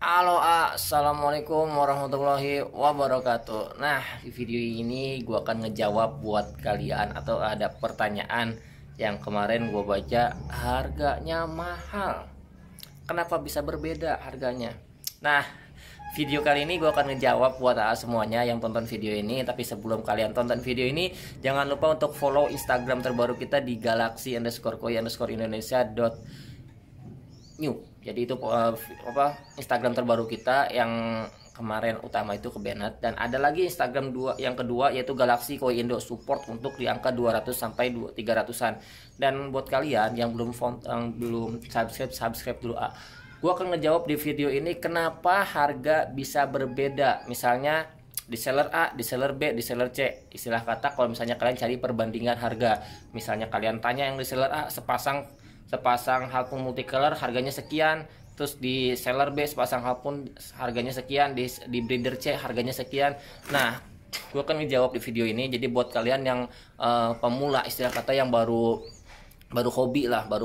Halo, assalamualaikum warahmatullahi wabarakatuh. Nah, di video ini gue akan ngejawab buat kalian atau ada pertanyaan yang kemarin gue baca, harganya mahal. Kenapa bisa berbeda harganya? Nah, video kali ini gue akan ngejawab buat semuanya yang tonton video ini. Tapi sebelum kalian tonton video ini, jangan lupa untuk follow Instagram terbaru kita di galaxy_koi_indonesia.new. Jadi itu Instagram terbaru kita yang kemarin utama itu ke Bennett, dan ada lagi Instagram yang kedua yaitu Galaxy Koi Indo, support untuk di angka 200 sampai 300-an. Dan buat kalian yang belum subscribe dulu. Gue akan ngejawab di video ini kenapa harga bisa berbeda. Misalnya di seller A, di seller B, di seller C. Istilah kata kalau misalnya kalian cari perbandingan harga. Misalnya kalian tanya yang di seller A, sepasang harpun multicolor harganya sekian, terus di seller B sepasang harpun harganya sekian, di breeder C harganya sekian. Nah, gue akan menjawab di video ini. Jadi buat kalian yang pemula, istilah kata yang baru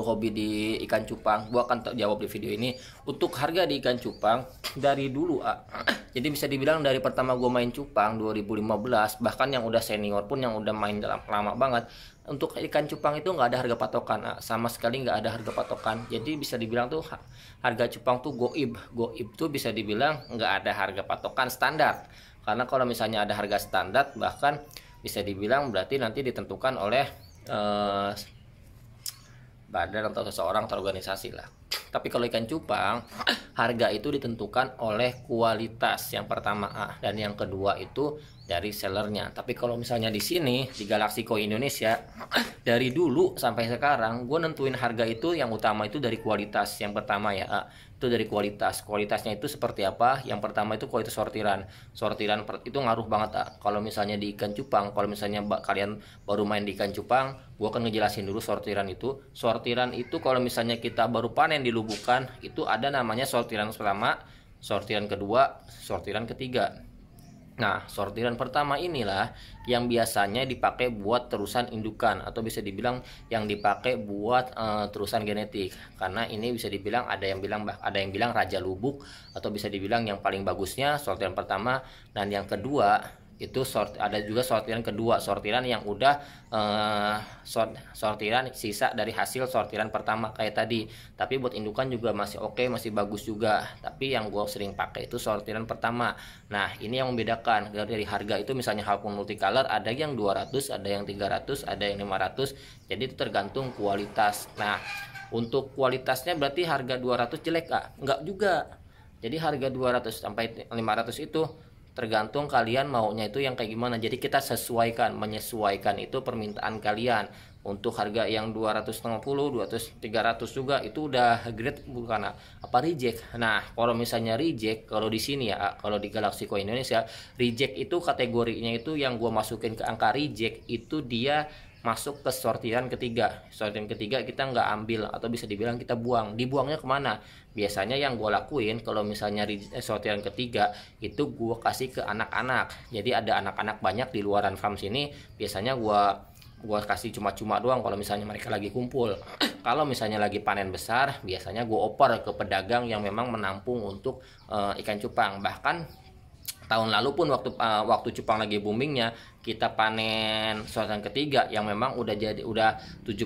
hobi di ikan cupang, gue akan jawab di video ini. Untuk harga di ikan cupang dari dulu, jadi bisa dibilang dari pertama gue main cupang 2015, bahkan yang udah senior pun yang udah main lama banget, untuk ikan cupang itu nggak ada harga patokan, sama sekali nggak ada harga patokan. Jadi bisa dibilang tuh harga cupang tuh goib tuh bisa dibilang nggak ada harga patokan standar. Karena kalau misalnya ada harga standar, bahkan bisa dibilang berarti nanti ditentukan oleh badan atau seseorang atau organisasi lah. Tapi kalau ikan cupang, harga itu ditentukan oleh kualitas yang pertama dan yang kedua itu dari sellernya. Tapi kalau misalnya di sini di Galaxy Koi Indonesia, dari dulu sampai sekarang gue nentuin harga itu yang utama itu dari kualitas. Yang pertama itu dari kualitas. Kualitasnya itu seperti apa? Yang pertama itu kualitas sortiran. Sortiran itu ngaruh banget. Kalau misalnya di ikan cupang, kalau misalnya kalian baru main di ikan cupang, gue akan ngejelasin dulu sortiran itu. Sortiran itu kalau misalnya kita baru panen di lubukan, itu ada namanya sortiran pertama, sortiran kedua, sortiran ketiga. Nah, sortiran pertama inilah yang biasanya dipakai buat terusan indukan, atau bisa dibilang yang dipakai buat terusan genetik. Karena ini bisa dibilang ada yang bilang raja lubuk, atau bisa dibilang yang paling bagusnya sortiran pertama. Dan yang kedua itu ada juga sortiran kedua, sortiran yang udah sortiran sisa dari hasil sortiran pertama kayak tadi. Tapi buat indukan juga masih oke, masih bagus juga. Tapi yang gue sering pakai itu sortiran pertama. Nah, ini yang membedakan dari harga itu. Misalnya harpun multicolor ada yang 200, ada yang 300, ada yang 500. Jadi itu tergantung kualitas. Nah, untuk kualitasnya berarti harga 200 jelek enggak juga. Jadi harga 200 sampai 500 itu tergantung kalian maunya itu yang kayak gimana. Jadi kita menyesuaikan itu permintaan kalian. Untuk harga yang 250, 200, 300 juga itu udah grade bukan reject. Nah, kalau misalnya reject, kalau di sini kalau di Galaxy Koi Indonesia, reject itu kategorinya itu yang gue masukin ke angka reject itu dia masuk ke sortiran ketiga. Sortiran ketiga kita nggak ambil, atau bisa dibilang kita buang. Dibuangnya kemana? Biasanya yang gue lakuin kalau misalnya sortiran ketiga itu gue kasih ke anak-anak. Jadi ada anak-anak banyak di luaran farm sini, biasanya gue kasih cuma-cuma doang kalau misalnya mereka lagi kumpul. Kalau misalnya lagi panen besar, biasanya gue oper ke pedagang yang memang menampung untuk ikan cupang. Bahkan tahun lalu pun waktu cupang lagi boomingnya, kita panen sortiran ketiga yang memang udah 70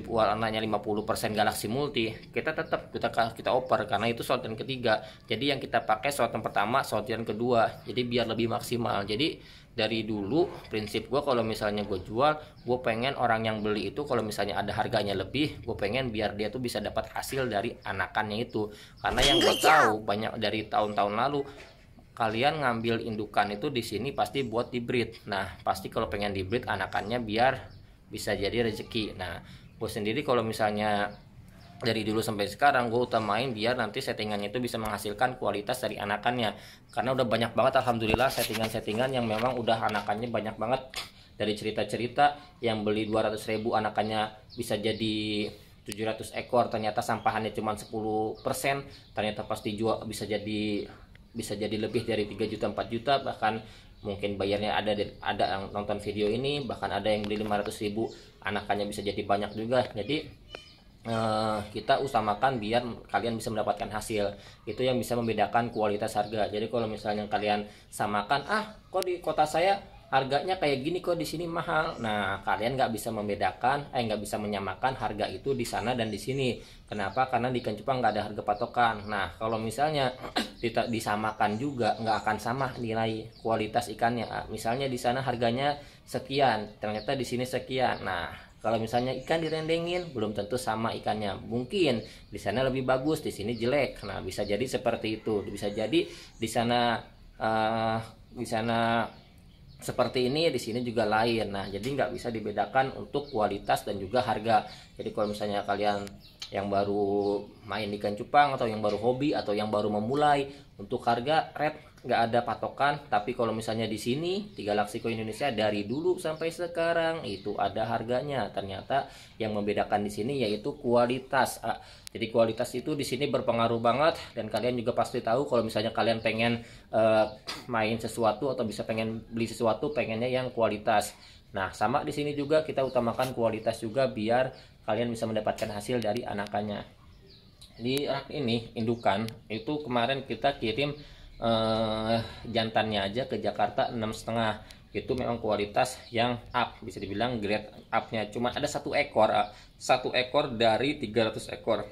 warnanya 50% Galaxy Multi, kita tetap kita oper karena itu sortiran ketiga. Jadi yang kita pakai sortiran pertama, sortiran kedua, jadi biar lebih maksimal. Jadi dari dulu prinsip gue kalau misalnya gue jual, gue pengen orang yang beli itu kalau misalnya ada harganya lebih, gue pengen biar dia tuh bisa dapat hasil dari anakannya itu. Karena yang gue tahu banyak dari tahun-tahun lalu, kalian ngambil indukan itu di sini pasti buat di breed. Nah, pasti kalau pengen di breed anakannya biar bisa jadi rezeki. Nah, gue sendiri kalau misalnya dari dulu sampai sekarang gue utamain biar nanti settingannya itu bisa menghasilkan kualitas dari anakannya. Karena udah banyak banget alhamdulillah settingan-settingan yang memang udah anakannya banyak banget. Dari cerita-cerita yang beli 200.000 anakannya bisa jadi 700 ekor, ternyata sampahannya cuma 10%, ternyata pasti jual bisa jadi lebih dari 3 juta 4 juta, bahkan mungkin bayarnya ada yang nonton video ini bahkan ada yang beli 500.000, anakannya bisa jadi banyak juga. Jadi kita utamakan biar kalian bisa mendapatkan hasil. Itu yang bisa membedakan kualitas harga. Jadi kalau misalnya kalian samakan, kok di kota saya harganya kayak gini, kok di sini mahal. Nah, kalian nggak bisa membedakan, nggak bisa menyamakan harga itu di sana dan di sini. Kenapa? Karena di Ikan Cupang nggak ada harga patokan. Nah, kalau misalnya disamakan juga nggak akan sama nilai kualitas ikannya. Misalnya di sana harganya sekian, ternyata di sini sekian. Nah, kalau misalnya ikan direndengin, belum tentu sama ikannya. Mungkin di sana lebih bagus, di sini jelek. Nah, bisa jadi seperti itu. Bisa jadi di sana seperti ini, di sini juga lain. Nah, jadi nggak bisa dibedakan untuk kualitas dan juga harga. Jadi kalau misalnya kalian yang baru main ikan cupang atau yang baru hobi atau yang baru memulai, untuk harga rate nggak ada patokan. Tapi kalau misalnya di sini di Galaxyco Indonesia dari dulu sampai sekarang itu ada harganya. Ternyata yang membedakan di sini yaitu kualitas. Jadi kualitas itu di sini berpengaruh banget, dan kalian juga pasti tahu kalau misalnya kalian pengen main sesuatu atau bisa pengen beli sesuatu, pengennya yang kualitas. Nah, sama di sini juga kita utamakan kualitas juga biar kalian bisa mendapatkan hasil dari anakannya. Di rak ini indukan itu kemarin kita kirim jantannya aja ke Jakarta 6,5. Itu memang kualitas yang up, bisa dibilang grade upnya. Cuma ada satu ekor dari 300 ekor.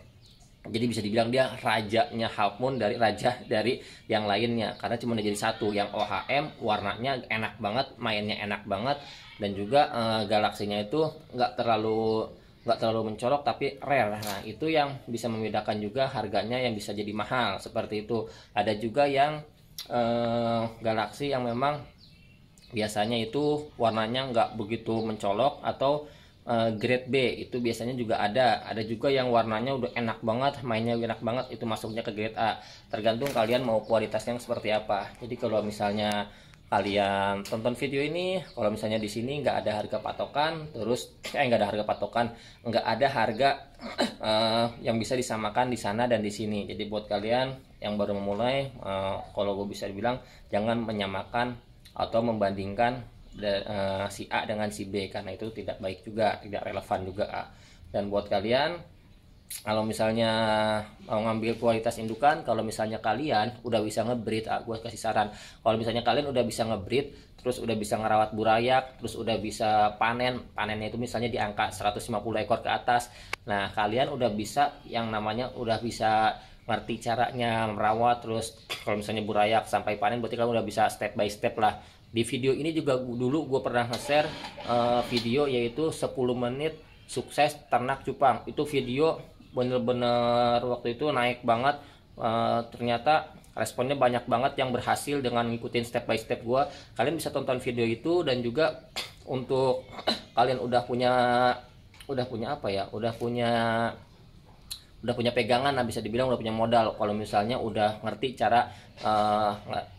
Jadi bisa dibilang dia rajanya half moon, dari raja dari yang lainnya, karena cuma jadi satu yang OHM, warnanya enak banget, mainnya enak banget, dan juga galaksinya itu nggak terlalu mencolok tapi rare. Nah, itu yang bisa membedakan juga harganya yang bisa jadi mahal seperti itu. Ada juga yang galaksi yang memang biasanya itu warnanya nggak begitu mencolok atau grade B, itu biasanya juga ada juga yang warnanya udah enak banget, mainnya enak banget, itu masuknya ke grade A. Tergantung kalian mau kualitasnya seperti apa. Jadi kalau misalnya kalian tonton video ini, kalau misalnya di sini nggak ada harga patokan, terus nggak ada harga patokan, nggak ada harga yang bisa disamakan di sana dan di sini. Jadi buat kalian yang baru memulai, kalau gue bisa dibilang jangan menyamakan atau membandingkan si A dengan si B, karena itu tidak baik juga, tidak relevan juga. Dan buat kalian kalau misalnya mau ngambil kualitas indukan, kalau misalnya kalian udah bisa ngebreed, gue kasih saran, kalau misalnya kalian udah bisa ngebreed, terus udah bisa ngerawat burayak, terus udah bisa panennya itu misalnya di angka 150 ekor ke atas. Nah, kalian udah bisa yang namanya udah bisa ngerti caranya merawat, terus kalau misalnya burayak sampai panen, berarti kalian udah bisa step by step lah. Di video ini juga dulu gue pernah nge-share video, yaitu 10 menit sukses ternak cupang. Itu video bener-bener waktu itu naik banget, ternyata responnya banyak banget yang berhasil dengan ngikutin step by step gue. Kalian bisa tonton video itu, dan juga untuk kalian udah punya pegangan, bisa dibilang udah punya modal. Kalau misalnya udah ngerti cara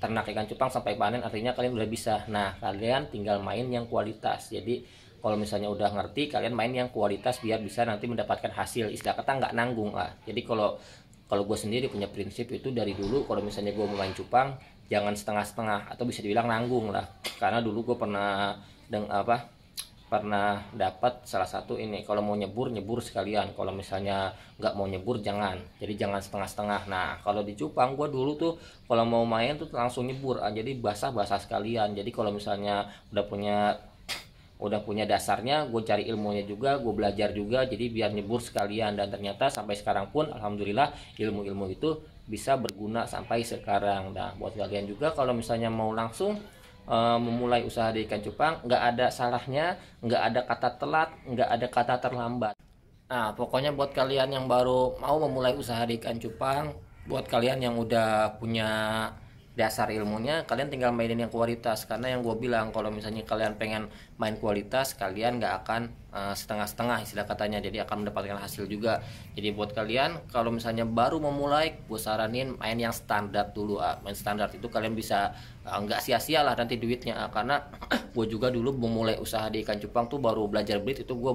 ternak ikan cupang sampai panen, artinya kalian udah bisa. Nah, kalian tinggal main yang kualitas. Jadi kalau misalnya udah ngerti, kalian main yang kualitas biar bisa nanti mendapatkan hasil. Istilah kata nggak nanggung lah. Jadi kalau gue sendiri punya prinsip itu dari dulu, kalau misalnya gue mau main cupang, jangan setengah-setengah atau bisa dibilang nanggung lah. Karena dulu gue pernah dapat salah satu ini, kalau mau nyebur sekalian, kalau misalnya nggak mau nyebur jangan. Jadi jangan setengah-setengah. Nah, kalau di cupang gue dulu tuh kalau mau main tuh langsung nyebur, jadi basah sekalian. Jadi kalau misalnya udah punya dasarnya, gue cari ilmunya juga, gue belajar juga, jadi biar nyebur sekalian. Dan ternyata sampai sekarang pun alhamdulillah ilmu-ilmu itu bisa berguna sampai sekarang. Nah, buat kalian juga kalau misalnya mau langsung memulai usaha di ikan cupang, nggak ada salahnya, nggak ada kata telat, nggak ada kata terlambat. Nah, pokoknya buat kalian yang baru mau memulai usaha di ikan cupang, buat kalian yang udah punya dasar ilmunya, kalian tinggal mainin yang kualitas. Karena yang gue bilang, kalau misalnya kalian pengen main kualitas, kalian nggak akan setengah-setengah istilah katanya, jadi akan mendapatkan hasil juga. Jadi buat kalian kalau misalnya baru memulai, gue saranin main yang standar dulu. Main standar itu kalian bisa nggak sia-sia lah nanti duitnya. Karena gue juga dulu memulai usaha di ikan cupang tuh baru belajar breed, itu gue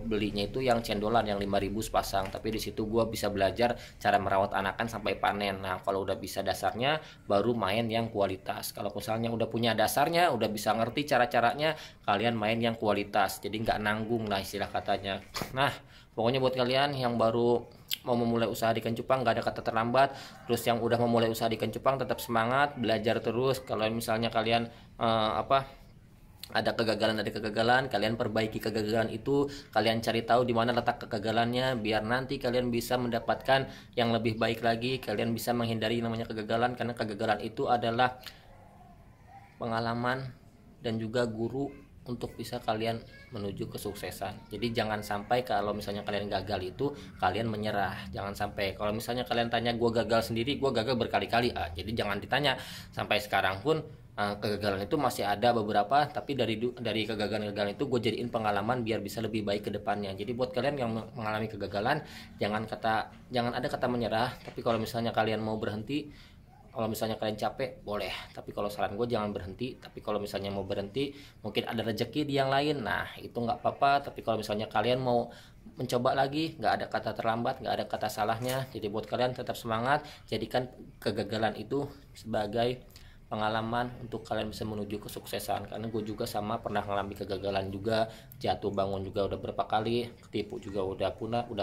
belinya itu yang cendolan yang 5.000 sepasang. Tapi di situ gue bisa belajar cara merawat anakan sampai panen. Nah, kalau udah bisa dasarnya, baru main yang kualitas. Kalau misalnya udah punya dasarnya, udah bisa ngerti cara-caranya, kalian main yang kualitas. Jadi nggak menanggung lah istilah katanya. Nah, pokoknya buat kalian yang baru mau memulai usaha di ikan cupang, gak ada kata terlambat. Terus yang udah memulai usaha di ikan cupang, tetap semangat, belajar terus. Kalau misalnya kalian ada kegagalan, kalian perbaiki kegagalan itu, kalian cari tahu di mana letak kegagalannya, biar nanti kalian bisa mendapatkan yang lebih baik lagi. Kalian bisa menghindari namanya kegagalan, karena kegagalan itu adalah pengalaman dan juga guru untuk bisa kalian menuju kesuksesan. Jadi jangan sampai kalau misalnya kalian gagal itu kalian menyerah. Jangan sampai kalau misalnya kalian tanya gue gagal sendiri, gue gagal berkali-kali. Jadi jangan ditanya. Sampai sekarang pun kegagalan itu masih ada beberapa, tapi dari kegagalan-kegagalan itu gue jadiin pengalaman biar bisa lebih baik ke depannya. Jadi buat kalian yang mengalami kegagalan, jangan ada kata menyerah. Tapi kalau misalnya kalian mau berhenti, kalau misalnya kalian capek boleh, tapi kalau saran gue jangan berhenti. Tapi kalau misalnya mau berhenti, mungkin ada rezeki di yang lain, nah itu nggak apa-apa. Tapi kalau misalnya kalian mau mencoba lagi, nggak ada kata terlambat, nggak ada kata salahnya. Jadi buat kalian tetap semangat, jadikan kegagalan itu sebagai pengalaman untuk kalian bisa menuju kesuksesan. Karena gue juga sama pernah mengalami kegagalan juga, jatuh bangun juga udah berapa kali, ketipu juga udah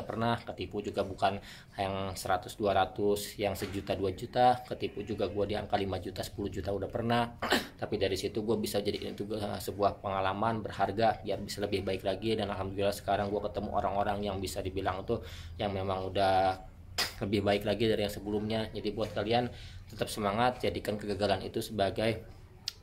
pernah ketipu juga, bukan yang 100-200, yang sejuta 2 juta ketipu juga, gue di angka 5 juta 10 juta udah pernah. Tapi dari situ gue bisa jadiin itu sebuah pengalaman berharga biar bisa lebih baik lagi. Dan alhamdulillah sekarang gue ketemu orang-orang yang bisa dibilang tuh yang memang udah lebih baik lagi dari yang sebelumnya. Jadi buat kalian tetap semangat, jadikan kegagalan itu sebagai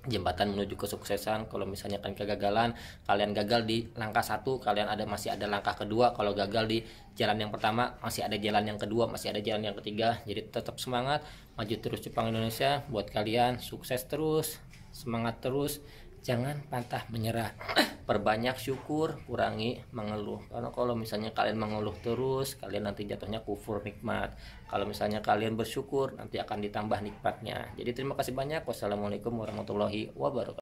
jembatan menuju kesuksesan. Kalau misalnya kalian gagal di langkah 1, kalian masih ada langkah kedua. Kalau gagal di jalan yang pertama, masih ada jalan yang kedua, masih ada jalan yang ketiga. Jadi tetap semangat, maju terus Cupang Indonesia. Buat kalian sukses terus, semangat terus, jangan pantah menyerah. Perbanyak syukur, kurangi mengeluh. Karena kalau misalnya kalian mengeluh terus, kalian nanti jatuhnya kufur nikmat. Kalau misalnya kalian bersyukur, nanti akan ditambah nikmatnya. Jadi terima kasih banyak. Wassalamualaikum warahmatullahi wabarakatuh.